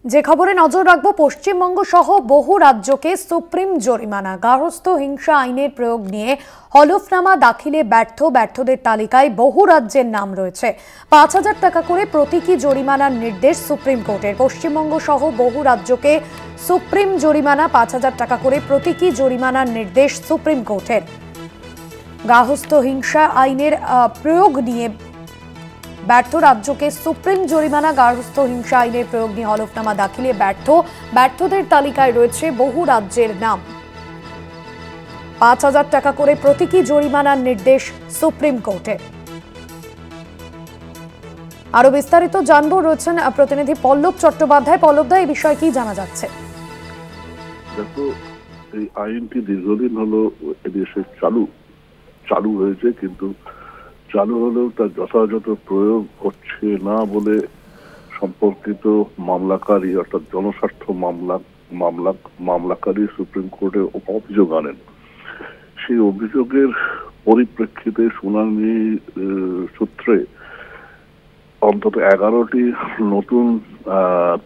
যে খবরে নজর রাখবো, পশ্চিমবঙ্গ সহ বহু রাজ্যকে সুপ্রিম জরিমানা। গার্হস্থ্য হিংসা আইনের প্রয়োগ নিয়ে হলফনামা দাখিলে ব্যর্থদের তালিকায় বহু রাজ্যের নাম রয়েছে। ৫,০০০ টাকা করে প্রতীকী জরিমানার নির্দেশ সুপ্রিম কোর্টের। পশ্চিমবঙ্গ সহ বহু রাজ্যকে সুপ্রিম জরিমানা, ৫,০০০ টাকা করে প্রতীকী জরিমানার নির্দেশ সুপ্রিম কোর্টের। গার্হস্থ্য হিংসা আইনের প্রয়োগ নিয়ে ব্যর্থ রাজ্যকে সুপ্রিম জরিমানা। গার্হস্থ্য হিংসা আইনের প্রয়োগ নিয়ে হলফনামা দাখিলে ব্যর্থদের তালিকায় রয়েছে বহু রাজ্যের নাম। ৫,০০০ টাকা করে প্রতীকী জরিমানার নির্দেশ সুপ্রিম কোর্টের। আরো বিস্তারিত জানবো, রয়েছেন প্রতিনিধি পল্লব চট্টোপাধ্যায়। পল্লবদা, এই বিষয়ে কি জানা যাচ্ছে? দেখো, এই আইনটি দীর্ঘদিন হলো এদেশে চালু হয়েছে, কিন্তু চালু হলেও তার যথাযথ প্রয়োগ হচ্ছে না বলে সম্পর্কিত মামলাকারী, অর্থাৎ জনস্বার্থ মামলাকারী সুপ্রিম কোর্টে অভিযোগ আনেন। সেই অভিযোগের পরিপ্রেক্ষিতে শুনানি সূত্রে অন্তত ১১টি নতুন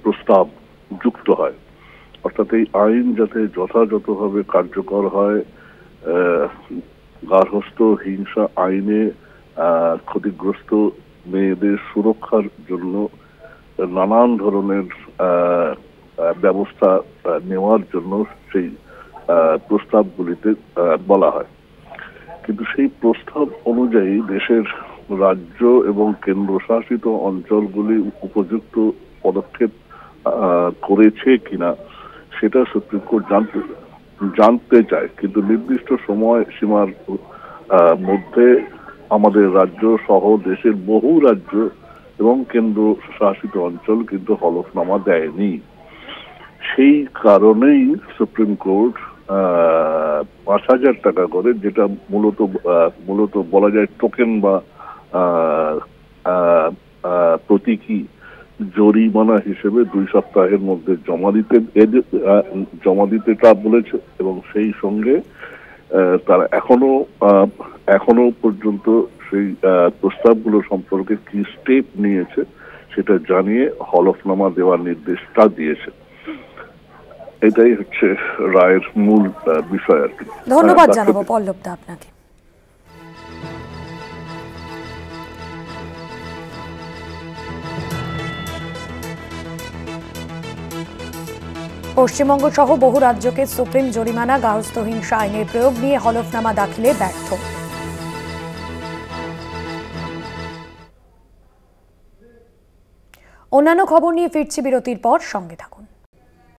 প্রস্তাব যুক্ত হয়। অর্থাৎ এই আইন যাতে যথাযথভাবে কার্যকর হয়, গার্হস্থ্য হিংসা আইনে ক্ষতিগ্রস্ত মেয়েদের সুরক্ষার জন্য নানান ধরনের ব্যবস্থা নেওয়ার জন্য সেই প্রস্তাবগুলিতে বলা হয়। কিন্তু সেই প্রস্তাব অনুযায়ী দেশের রাজ্য এবং কেন্দ্রশাসিত অঞ্চলগুলি উপযুক্ত পদক্ষেপ করেছে কিনা সেটা সুপ্রিম কোর্ট জানতে চায়। কিন্তু নির্দিষ্ট সময় সীমার মধ্যে আমাদের রাজ্য সহ দেশের বহু রাজ্য এবং কেন্দ্র শাসিত অঞ্চল কিন্তু হলফনামা দেয়নি। সেই কারণেই সুপ্রিম কোর্ট ৫,০০০ টাকা করে, যেটা মূলত বলা যায় টোকেন বা প্রতীকী জরিমানা হিসেবে ২ সপ্তাহের মধ্যে জমা দিতে তা বলেছে। এবং সেই সঙ্গে তারা এখনো পর্যন্ত সেই প্রস্তাবগুলো সম্পর্কে কি স্টেপ নিয়েছে সেটা জানিয়ে হলফনামা দেওয়ার নির্দেশটা দিয়েছে। এটাই হচ্ছে রায়ের মূল বিষয় আর কি। ধন্যবাদ জানাবো পল্লবদা আপনাকে। পশ্চিমবঙ্গ সহ বহু রাজ্যকে সুপ্রিম জরিমানা। গার্হস্থ্য হিংসা আইনের প্রয়োগ নিয়ে হলফনামা দাখিলে ব্যর্থ। অন্যান্য খবর নিয়ে ফিরছি বিরতির পর, সঙ্গে থাকুন।